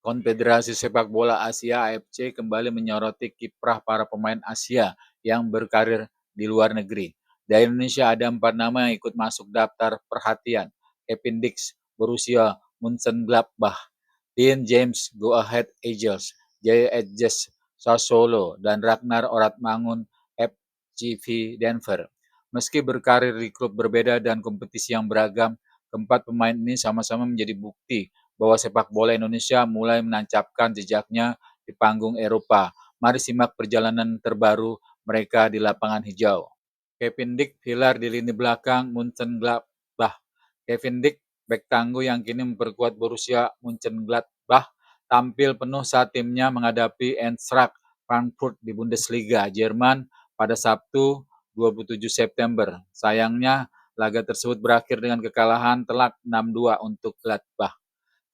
Konfederasi Sepak Bola Asia (AFC) kembali menyoroti kiprah para pemain Asia yang berkarir di luar negeri. Dari Indonesia ada 4 nama yang ikut masuk daftar perhatian. Kevin Dix, Borussia Mönchengladbach; Dean James, Go Ahead Eagles; Jay Edges, Sassuolo; dan Ragnar Oratmangun, FCV Denver. Meski berkarir di klub berbeda dan kompetisi yang beragam, keempat pemain ini sama-sama menjadi bukti bahwa sepak bola Indonesia mulai menancapkan jejaknya di panggung Eropa. Mari simak perjalanan terbaru mereka di lapangan hijau. Kevin Dix, pilar di lini belakang Mönchengladbach. Kevin Dix, bek tangguh yang kini memperkuat Borussia Mönchengladbach, tampil penuh saat timnya menghadapi Eintracht Frankfurt di Bundesliga Jerman pada Sabtu 27 September. Sayangnya, laga tersebut berakhir dengan kekalahan telak 6-2 untuk Gladbach.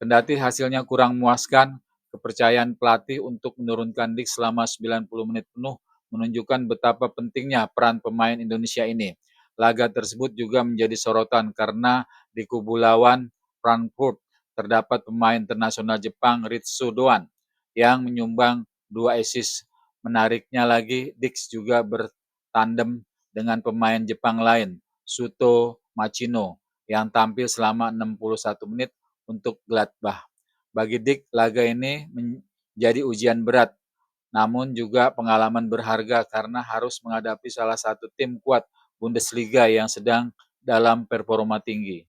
Kendati hasilnya kurang memuaskan, kepercayaan pelatih untuk menurunkan Dix selama 90 menit penuh menunjukkan betapa pentingnya peran pemain Indonesia ini. Laga tersebut juga menjadi sorotan karena di kubu lawan Frankfurt terdapat pemain internasional Jepang Ritsu Doan yang menyumbang 2 assist. Menariknya lagi, Dix juga bertandem dengan pemain Jepang lain, Shuto Machino, yang tampil selama 61 menit untuk Gladbach. Bagi Dix, laga ini menjadi ujian berat, namun juga pengalaman berharga karena harus menghadapi salah satu tim kuat Bundesliga yang sedang dalam performa tinggi.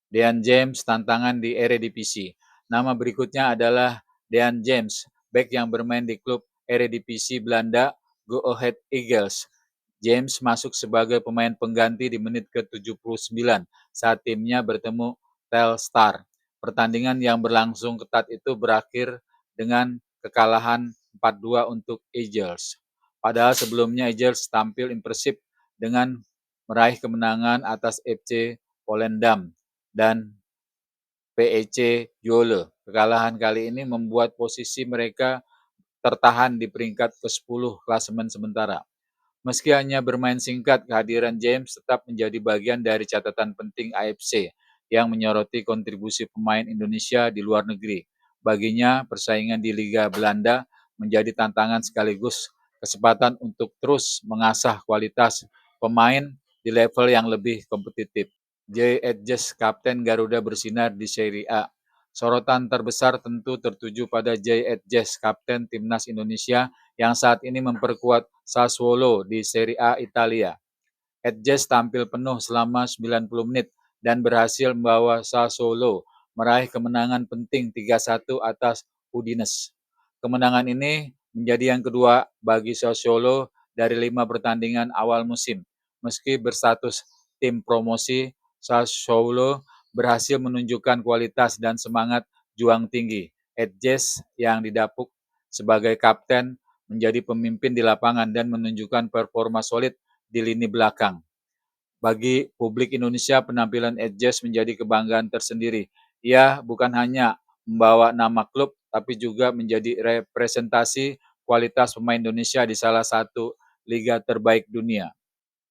Dean James, tantangan di Eredivisie. Nama berikutnya adalah Dean James, bek yang bermain di klub Eredivisie Belanda, Go Ahead Eagles. James masuk sebagai pemain pengganti di menit ke-79 saat timnya bertemu Telstar. Pertandingan yang berlangsung ketat itu berakhir dengan kekalahan 4-2 untuk Eagles. Padahal sebelumnya Eagles tampil impresif dengan meraih kemenangan atas FC Volendam dan PEC Zwolle. Kekalahan kali ini membuat posisi mereka tertahan di peringkat ke-10 klasemen sementara. Meski hanya bermain singkat, kehadiran James tetap menjadi bagian dari catatan penting AFC yang menyoroti kontribusi pemain Indonesia di luar negeri. Baginya, persaingan di Liga Belanda menjadi tantangan sekaligus kesempatan untuk terus mengasah kualitas pemain di level yang lebih kompetitif. Jay Edges, Kapten Garuda bersinar di Serie A. Sorotan terbesar tentu tertuju pada Jay Edges, Kapten Timnas Indonesia yang saat ini memperkuat Sassuolo di Serie A Italia. Edges tampil penuh selama 90 menit dan berhasil membawa Sassuolo meraih kemenangan penting 3-1 atas Udinese. Kemenangan ini menjadi yang kedua bagi Sassuolo dari 5 pertandingan awal musim. Meski berstatus tim promosi, Sassuolo berhasil menunjukkan kualitas dan semangat juang tinggi. Edges yang didapuk sebagai kapten menjadi pemimpin di lapangan dan menunjukkan performa solid di lini belakang. Bagi publik Indonesia, penampilan Edges menjadi kebanggaan tersendiri. Ia bukan hanya membawa nama klub, tapi juga menjadi representasi kualitas pemain Indonesia di salah satu liga terbaik dunia.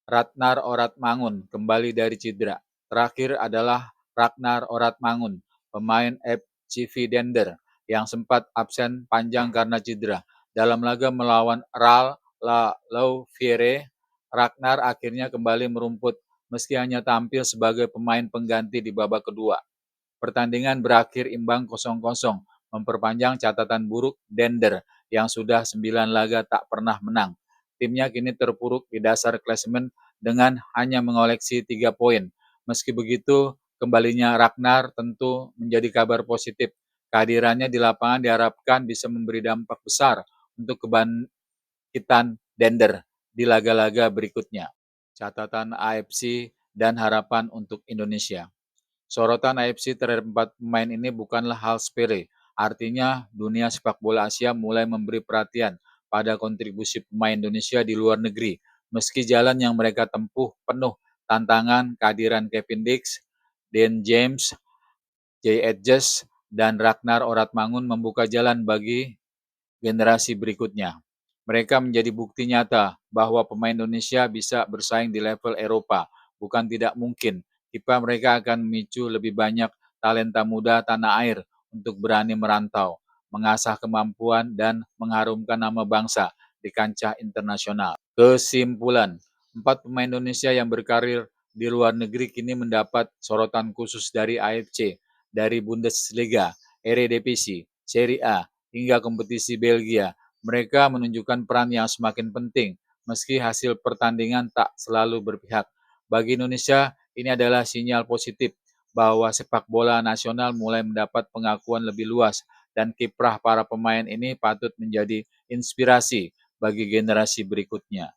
Ragnar Oratmangun kembali dari cedera. Terakhir adalah Ragnar Oratmangun, pemain FCV Denver yang sempat absen panjang karena cedera. Dalam laga melawan RAL La Louvière, Ragnar akhirnya kembali merumput meski hanya tampil sebagai pemain pengganti di babak kedua. Pertandingan berakhir imbang 0-0, memperpanjang catatan buruk Denver yang sudah 9 laga tak pernah menang. Timnya kini terpuruk di dasar klasemen dengan hanya mengoleksi 3 poin. Meski begitu, kembalinya Ragnar tentu menjadi kabar positif. Kehadirannya di lapangan diharapkan bisa memberi dampak besar untuk kebangkitan Denver di laga-laga berikutnya. Catatan AFC dan harapan untuk Indonesia. Sorotan AFC terhadap 4 pemain ini bukanlah hal sepele. Artinya, dunia sepak bola Asia mulai memberi perhatian pada kontribusi pemain Indonesia di luar negeri. Meski jalan yang mereka tempuh penuh tantangan, kehadiran Kevin Dix, Dean James, Jay Edges, dan Ragnar Oratmangun membuka jalan bagi generasi berikutnya. Mereka menjadi bukti nyata bahwa pemain Indonesia bisa bersaing di level Eropa. Bukan tidak mungkin, kiprah mereka akan memicu lebih banyak talenta muda tanah air untuk berani merantau. mengasah kemampuan, dan mengharumkan nama bangsa di kancah internasional. Kesimpulan, 4 pemain Indonesia yang berkarir di luar negeri kini mendapat sorotan khusus dari AFC, dari Bundesliga, Eredivisie, Serie A, hingga kompetisi Belgia. Mereka menunjukkan peran yang semakin penting, meski hasil pertandingan tak selalu berpihak. Bagi Indonesia, ini adalah sinyal positif bahwa sepak bola nasional mulai mendapat pengakuan lebih luas dan kiprah para pemain ini patut menjadi inspirasi bagi generasi berikutnya.